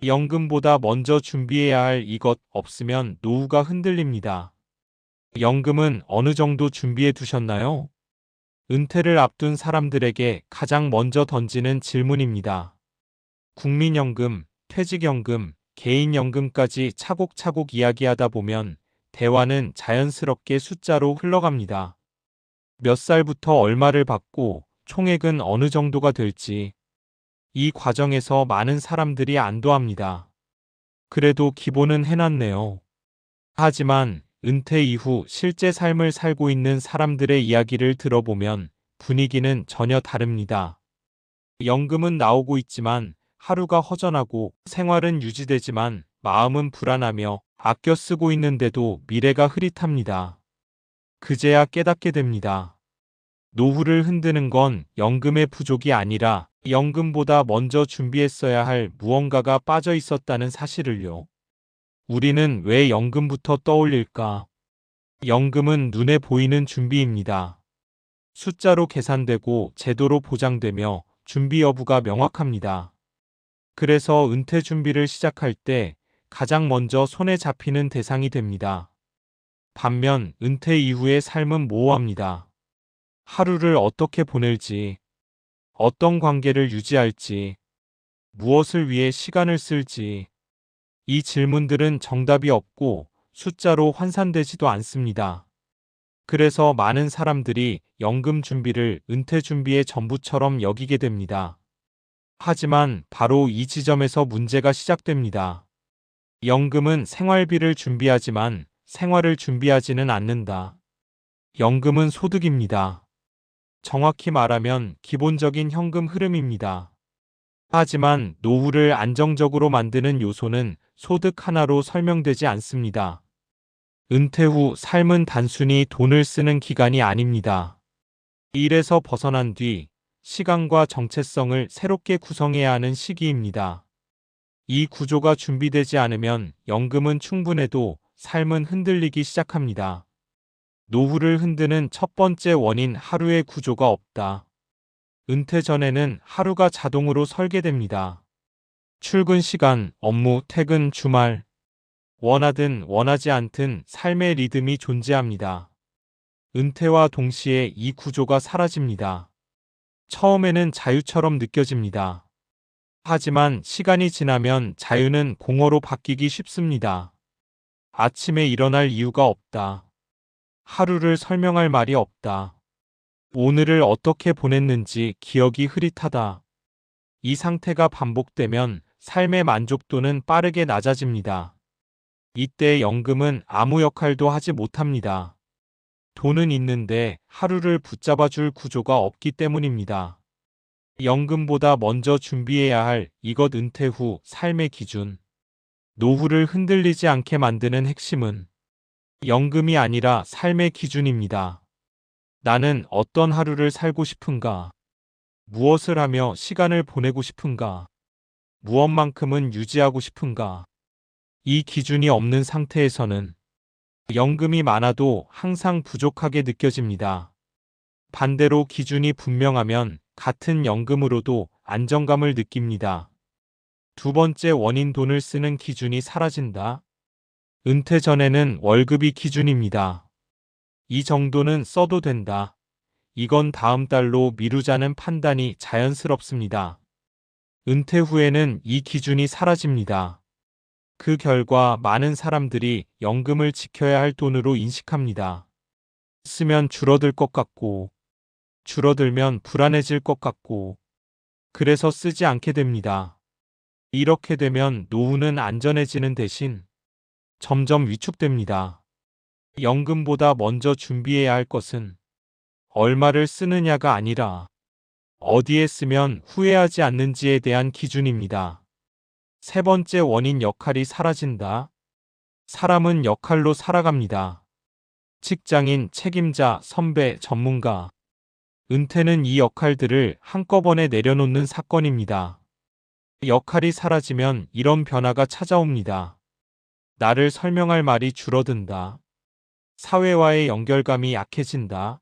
연금보다 먼저 준비해야 할 이것 없으면 노후가 흔들립니다. 연금은 어느 정도 준비해 두셨나요? 은퇴를 앞둔 사람들에게 가장 먼저 던지는 질문입니다. 국민연금, 퇴직연금, 개인연금까지 차곡차곡 이야기하다 보면 대화는 자연스럽게 숫자로 흘러갑니다. 몇 살부터 얼마를 받고 총액은 어느 정도가 될지, 이 과정에서 많은 사람들이 안도합니다. 그래도 기본은 해놨네요. 하지만 은퇴 이후 실제 삶을 살고 있는 사람들의 이야기를 들어보면 분위기는 전혀 다릅니다. 연금은 나오고 있지만 하루가 허전하고 생활은 유지되지만 마음은 불안하며 아껴 쓰고 있는데도 미래가 흐릿합니다. 그제야 깨닫게 됩니다. 노후를 흔드는 건 연금의 부족이 아니라 연금보다 먼저 준비했어야 할 무언가가 빠져 있었다는 사실을요. 우리는 왜 연금부터 떠올릴까? 연금은 눈에 보이는 준비입니다. 숫자로 계산되고 제도로 보장되며 준비 여부가 명확합니다. 그래서 은퇴 준비를 시작할 때 가장 먼저 손에 잡히는 대상이 됩니다. 반면 은퇴 이후의 삶은 모호합니다. 하루를 어떻게 보낼지, 어떤 관계를 유지할지, 무엇을 위해 시간을 쓸지, 이 질문들은 정답이 없고 숫자로 환산되지도 않습니다. 그래서 많은 사람들이 연금 준비를 은퇴 준비의 전부처럼 여기게 됩니다. 하지만 바로 이 지점에서 문제가 시작됩니다. 연금은 생활비를 준비하지만 생활을 준비하지는 않는다. 연금은 소득입니다. 정확히 말하면 기본적인 현금 흐름입니다. 하지만 노후를 안정적으로 만드는 요소는 소득 하나로 설명되지 않습니다. 은퇴 후 삶은 단순히 돈을 쓰는 기간이 아닙니다. 일에서 벗어난 뒤 시간과 정체성을 새롭게 구성해야 하는 시기입니다. 이 구조가 준비되지 않으면 연금은 충분해도 삶은 흔들리기 시작합니다. 노후를 흔드는 첫 번째 원인 하루의 구조가 없다. 은퇴 전에는 하루가 자동으로 설계됩니다. 출근 시간, 업무, 퇴근, 주말. 원하든 원하지 않든 삶의 리듬이 존재합니다. 은퇴와 동시에 이 구조가 사라집니다. 처음에는 자유처럼 느껴집니다. 하지만 시간이 지나면 자유는 공허로 바뀌기 쉽습니다. 아침에 일어날 이유가 없다. 하루를 설명할 말이 없다. 오늘을 어떻게 보냈는지 기억이 흐릿하다. 이 상태가 반복되면 삶의 만족도는 빠르게 낮아집니다. 이때 연금은 아무 역할도 하지 못합니다. 돈은 있는데 하루를 붙잡아 줄 구조가 없기 때문입니다. 연금보다 먼저 준비해야 할 이것 은퇴 후 삶의 기준. 노후를 흔들리지 않게 만드는 핵심은 연금이 아니라 삶의 기준입니다. 나는 어떤 하루를 살고 싶은가? 무엇을 하며 시간을 보내고 싶은가? 무엇만큼은 유지하고 싶은가? 이 기준이 없는 상태에서는 연금이 많아도 항상 부족하게 느껴집니다. 반대로 기준이 분명하면 같은 연금으로도 안정감을 느낍니다. 두 번째 원인 돈을 쓰는 기준이 사라진다. 은퇴 전에는 월급이 기준입니다. 이 정도는 써도 된다. 이건 다음 달로 미루자는 판단이 자연스럽습니다. 은퇴 후에는 이 기준이 사라집니다. 그 결과 많은 사람들이 연금을 지켜야 할 돈으로 인식합니다. 쓰면 줄어들 것 같고, 줄어들면 불안해질 것 같고, 그래서 쓰지 않게 됩니다. 이렇게 되면 노후는 안전해지는 대신 점점 위축됩니다. 연금보다 먼저 준비해야 할 것은 얼마를 쓰느냐가 아니라 어디에 쓰면 후회하지 않는지에 대한 기준입니다. 세 번째 원인 역할이 사라진다. 사람은 역할로 살아갑니다. 직장인, 책임자, 선배, 전문가. 은퇴는 이 역할들을 한꺼번에 내려놓는 사건입니다. 역할이 사라지면 이런 변화가 찾아옵니다. 나를 설명할 말이 줄어든다. 사회와의 연결감이 약해진다.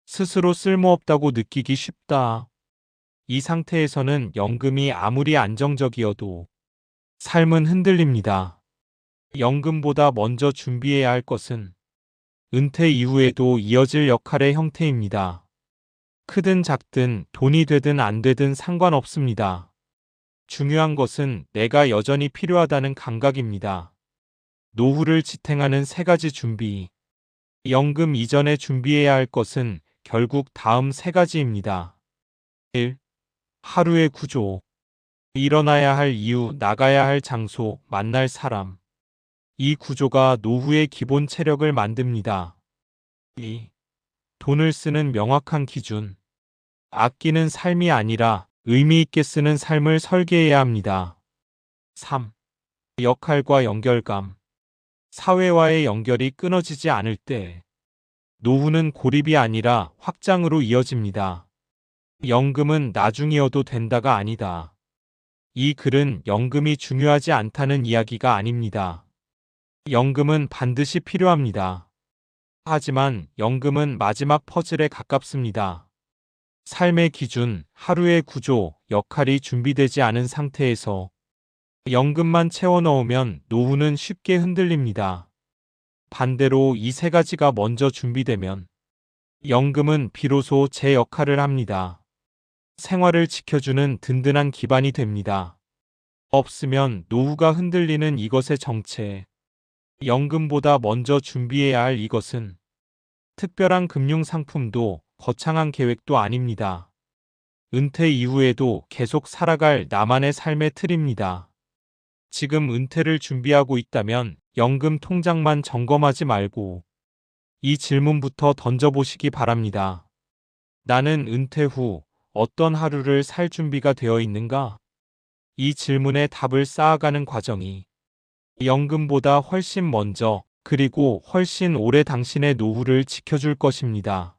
스스로 쓸모없다고 느끼기 쉽다. 이 상태에서는 연금이 아무리 안정적이어도 삶은 흔들립니다. 연금보다 먼저 준비해야 할 것은 은퇴 이후에도 이어질 역할의 형태입니다. 크든 작든 돈이 되든 안 되든 상관없습니다. 중요한 것은 내가 여전히 필요하다는 감각입니다. 노후를 지탱하는 세 가지 준비. 연금 이전에 준비해야 할 것은 결국 다음 세 가지입니다. 1. 하루의 구조. 일어나야 할 이유, 나가야 할 장소, 만날 사람. 이 구조가 노후의 기본 체력을 만듭니다. 2. 돈을 쓰는 명확한 기준. 아끼는 삶이 아니라 의미 있게 쓰는 삶을 설계해야 합니다. 3. 역할과 연결감. 사회와의 연결이 끊어지지 않을 때 노후는 고립이 아니라 확장으로 이어집니다. 연금은 나중이어도 된다가 아니다. 이 글은 연금이 중요하지 않다는 이야기가 아닙니다. 연금은 반드시 필요합니다. 하지만 연금은 마지막 퍼즐에 가깝습니다. 삶의 기준, 하루의 구조, 역할이 준비되지 않은 상태에서 연금만 채워 넣으면 노후는 쉽게 흔들립니다. 반대로 이 세 가지가 먼저 준비되면 연금은 비로소 제 역할을 합니다. 생활을 지켜주는 든든한 기반이 됩니다. 없으면 노후가 흔들리는 이것의 정체. 연금보다 먼저 준비해야 할 이것은 특별한 금융 상품도 거창한 계획도 아닙니다. 은퇴 이후에도 계속 살아갈 나만의 삶의 틀입니다. 지금 은퇴를 준비하고 있다면 연금 통장만 점검하지 말고 이 질문부터 던져보시기 바랍니다. 나는 은퇴 후 어떤 하루를 살 준비가 되어 있는가? 이 질문에 답을 쌓아가는 과정이 연금보다 훨씬 먼저 그리고 훨씬 오래 당신의 노후를 지켜줄 것입니다.